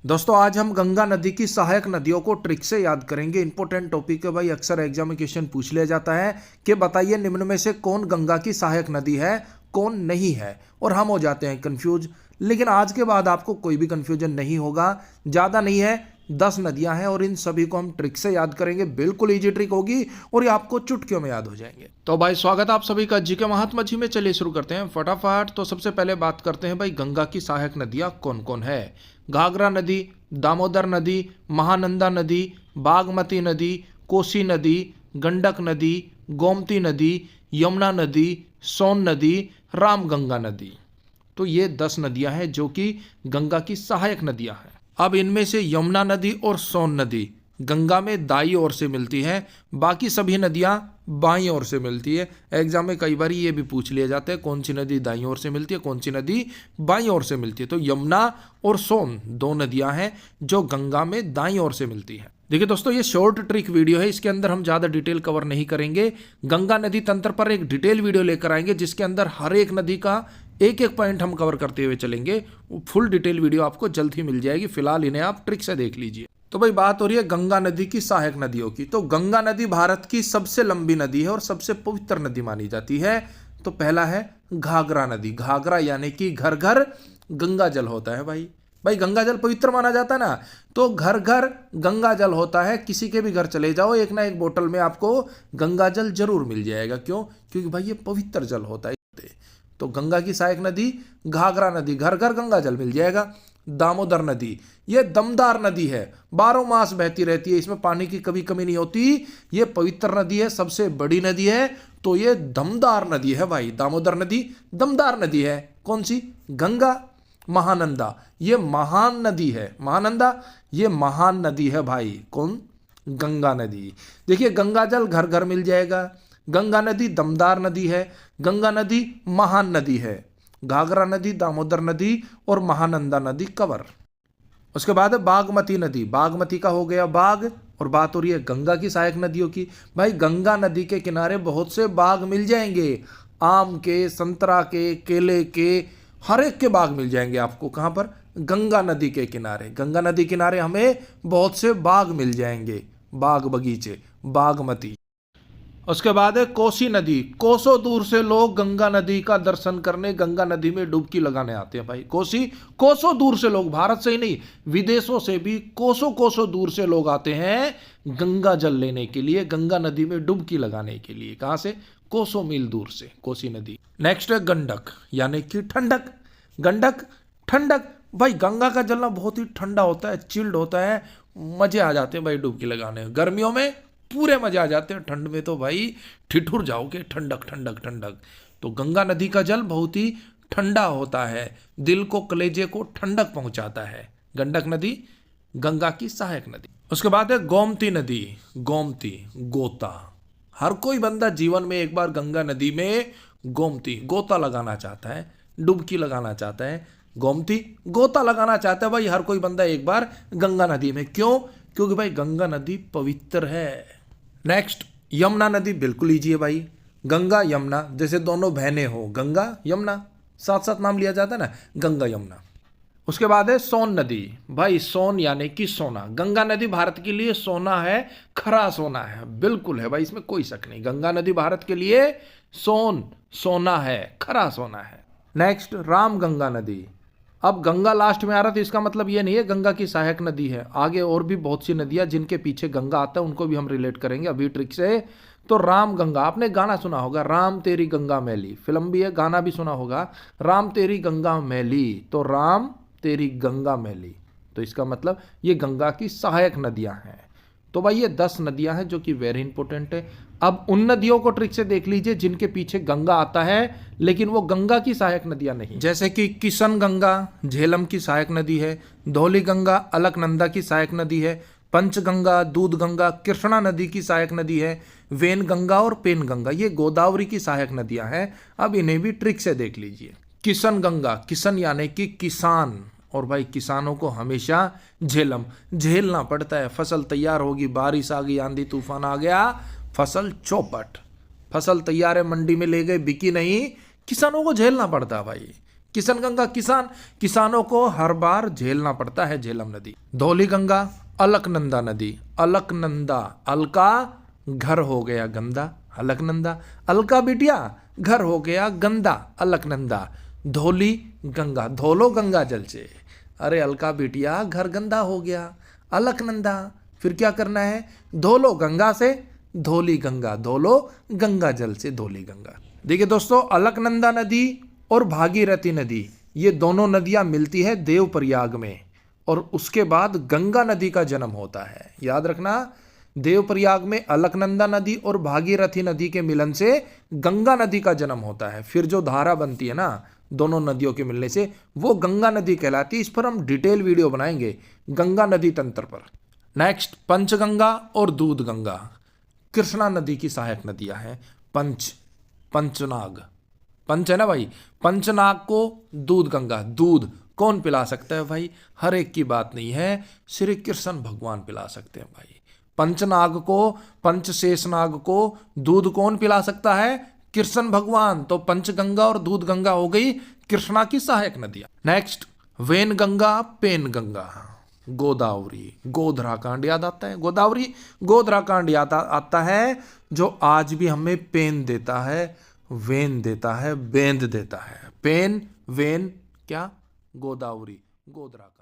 दोस्तों आज हम गंगा नदी की सहायक नदियों को ट्रिक से याद करेंगे। इंपॉर्टेंट टॉपिक है भाई, अक्सर एग्जाम में क्वेश्चन पूछ लिया जाता है कि बताइए निम्न में से कौन गंगा की सहायक नदी है, कौन नहीं है, और हम हो जाते हैं कंफ्यूज। लेकिन आज के बाद आपको कोई भी कंफ्यूजन नहीं होगा। ज़्यादा नहीं है, 10 नदियां हैं और इन सभी को हम ट्रिक से याद करेंगे। बिल्कुल ईजी ट्रिक होगी और ये आपको चुटकियों में याद हो जाएंगे। तो भाई स्वागत है आप सभी का जी के महात्मा जी में। चलिए शुरू करते हैं फटाफट। तो सबसे पहले बात करते हैं भाई गंगा की सहायक नदियां कौन कौन है। घाघरा नदी, दामोदर नदी, महानंदा नदी, बागमती नदी, कोसी नदी, गंडक नदी, गोमती नदी, यमुना नदी, सोन नदी, रामगंगा नदी। तो ये 10 नदियां हैं जो कि गंगा की सहायक नदियां हैं। अब इनमें से यमुना नदी और सोन नदी गंगा में दाई ओर से मिलती हैं, बाकी सभी नदियां बाईं ओर से मिलती है। एग्जाम में कई बार ये भी पूछ लिया जाता है कौन सी नदी दाईं ओर से मिलती है, कौन सी नदी बाईं ओर से मिलती है। तो यमुना और सोन 2 नदियां हैं जो गंगा में दाईं ओर से मिलती हैं। देखिए दोस्तों, ये शॉर्ट ट्रिक वीडियो है, इसके अंदर हम ज़्यादा डिटेल कवर नहीं करेंगे। गंगा नदी तंत्र पर एक डिटेल वीडियो लेकर आएंगे जिसके अंदर हर एक नदी का एक एक पॉइंट हम कवर करते हुए चलेंगे। फुल डिटेल वीडियो आपको जल्द ही मिल जाएगी, फिलहाल इन्हें आप ट्रिक से देख लीजिए। तो भाई बात हो रही है गंगा नदी की सहायक नदियों की। तो गंगा नदी भारत की सबसे लंबी नदी है और सबसे पवित्र नदी मानी जाती है। तो पहला है घाघरा नदी। घाघरा यानी कि घर घर गंगा जल होता है। भाई भाई गंगा जल पवित्र माना जाता है ना, तो घर घर गंगा जल होता है। किसी के भी घर चले जाओ, एक ना एक बोतल में आपको गंगा जल जरूर मिल जाएगा। क्यों? क्योंकि भाई ये पवित्र जल होता है। तो गंगा की सहायक नदी घाघरा नदी, घर घर गंगा जल मिल जाएगा। दामोदर नदी, ये दमदार नदी है, 12 मास बहती रहती है, इसमें पानी की कभी कमी नहीं होती। ये पवित्र नदी है, सबसे बड़ी नदी है, तो ये दमदार नदी है भाई। दामोदर नदी दमदार नदी है। कौन सी? गंगा। महानंदा, ये महान नदी है। महानंदा ये महान नदी है भाई। कौन? गंगा नदी। देखिए गंगा जल घर घर मिल जाएगा। गंगा नदी दमदार नदी है, गंगा नदी महान नदी है, घाघरा नदी, दामोदर नदी और महानंदा नदी कवर। उसके बाद है बागमती नदी। बागमती का हो गया बाग, और बात हो रही है गंगा की सहायक नदियों की। भाई गंगा नदी के किनारे बहुत से बाग मिल जाएंगे, आम के, संतरा के, केले के, हर एक के बाग मिल जाएंगे आपको। कहाँ पर? गंगा नदी के किनारे। गंगा नदी किनारे हमें बहुत से बाग मिल जाएंगे, बाग बगीचे। बागमती। उसके बाद है कोसी नदी। कोसों दूर से लोग गंगा नदी का दर्शन करने, गंगा नदी में डुबकी लगाने आते हैं भाई। कोसी, कोसों दूर से लोग, भारत से ही नहीं विदेशों से भी कोसों कोसों दूर से लोग आते हैं गंगा जल लेने के लिए, गंगा नदी में डुबकी लगाने के लिए। कहां से? कोसों मील दूर से, कोसी नदी। नेक्स्ट है गंडक यानी कि ठंडक। गंडक ठंडक, भाई गंगा का जलना बहुत ही ठंडा होता है, चिल्ड होता है, मजे आ जाते हैं भाई डुबकी लगाने में। गर्मियों में पूरे मजे आ जाते हैं, ठंड में तो भाई ठिठुर जाओगे। ठंडक ठंडक ठंडक। तो गंगा नदी का जल बहुत ही ठंडा होता है, दिल को, कलेजे को ठंडक पहुंचाता है। गंडक नदी गंगा की सहायक नदी। उसके बाद है गोमती नदी। गोमती, गोता। हर कोई बंदा जीवन में एक बार गंगा नदी में गोमती, गोता लगाना चाहता है, डुबकी लगाना चाहता है। गोमती गोता लगाना चाहता है भाई हर कोई बंदा एक बार गंगा नदी में। क्यों? क्योंकि भाई गंगा नदी पवित्र है। नेक्स्ट यमुना नदी। बिल्कुल ईजी है भाई। गंगा यमुना जैसे दोनों बहनें हो, गंगा यमुना, साथ साथ नाम लिया जाता है ना, गंगा यमुना। उसके बाद है सोन नदी। भाई सोन यानी कि सोना। गंगा नदी भारत के लिए सोना है, खरा सोना है, बिल्कुल है भाई, इसमें कोई शक नहीं। गंगा नदी भारत के लिए सोना है, खरा सोना है। नेक्स्ट रामगंगा नदी। अब गंगा लास्ट में आ रहा था, इसका मतलब ये नहीं है गंगा की सहायक नदी है। आगे और भी बहुत सी नदियां जिनके पीछे गंगा आता है उनको भी हम रिलेट करेंगे अभी ट्रिक से। तो राम गंगा, आपने गाना सुना होगा, राम तेरी गंगा मैली, फिल्म भी है, गाना भी सुना होगा, राम तेरी गंगा मैली। तो राम तेरी गंगा मैली, तो इसका मतलब ये गंगा की सहायक नदियां हैं। तो भाई ये 10 नदियां हैं जो कि वेरी इंपॉर्टेंट है। अब उन नदियों को ट्रिक से देख लीजिए जिनके पीछे गंगा आता है लेकिन वो गंगा की सहायक नदियां नहीं। जैसे कि किशन गंगा झेलम की सहायक नदी है, धौली गंगा अलकनंदा की सहायक नदी है, पंचगंगा, दूध गंगा कृष्णा नदी की सहायक नदी है, वेन गंगा और पेन गंगा ये गोदावरी की सहायक नदियां हैं। अब इन्हें भी ट्रिक से देख लीजिए। किशन गंगा, किशन यानी कि किसान, और भाई किसानों को हमेशा झेलना पड़ता है। फसल तैयार होगी, बारिश आ गई, आंधी तूफान आ गया, फसल चौपट। फसल तैयार है, मंडी में ले गए, बिकी नहीं, किसानों को झेलना पड़ता है भाई। किशन गंगा किसान, किसानों को हर बार झेलना पड़ता है झेलम नदी। धौली गंगा अलकनंदा नदी, अलकनंदा, अलका घर हो गया गंदा, अलकनंदा, अलका बिटिया घर हो गया गंदा, अलकनंदा। धौली गंगा, धोलो गंगा जल से, अरे अलका बिटिया घर गंदा हो गया, अलकनंदा। फिर क्या करना है, धोलो गंगा से धौली गंगा, धोलो गंगा जल से धौली गंगा। देखिए दोस्तों, अलकनंदा नदी और भागीरथी नदी, ये दोनों नदियां मिलती है देवप्रयाग में, और उसके बाद गंगा नदी का जन्म होता है। याद रखना, देवप्रयाग में अलकनंदा नदी और भागीरथी नदी के मिलन से गंगा नदी का जन्म होता है। फिर जो धारा बनती है ना दोनों नदियों के मिलने से, वो गंगा नदी कहलाती है। इस पर हम डिटेल वीडियो बनाएंगे गंगा नदी तंत्र पर। नेक्स्ट, पंचगंगा और दूध गंगा, कृष्णा नदी की सहायक नदियां हैं। पंचनाग, पंच है ना भाई, पंचनाग को दूध गंगा, दूध कौन पिला सकता है भाई, हर एक की बात नहीं है, श्री कृष्ण भगवान पिला सकते हैं भाई। पंचनाग को, पंचशेषनाग को दूध कौन पिला सकता है, कृष्ण भगवान। तो पंचगंगा और दूध गंगा हो गई कृष्णा की सहायक नदियां। Next, Wainganga, Penganga, Godavari, Godhra कांड याद आता है, गोदावरी गोधरा कांड याद आता है, जो आज भी हमें पेन देता है, वेन देता है, बेंद देता है। पेन वेन क्या, गोदावरी, गोधरा।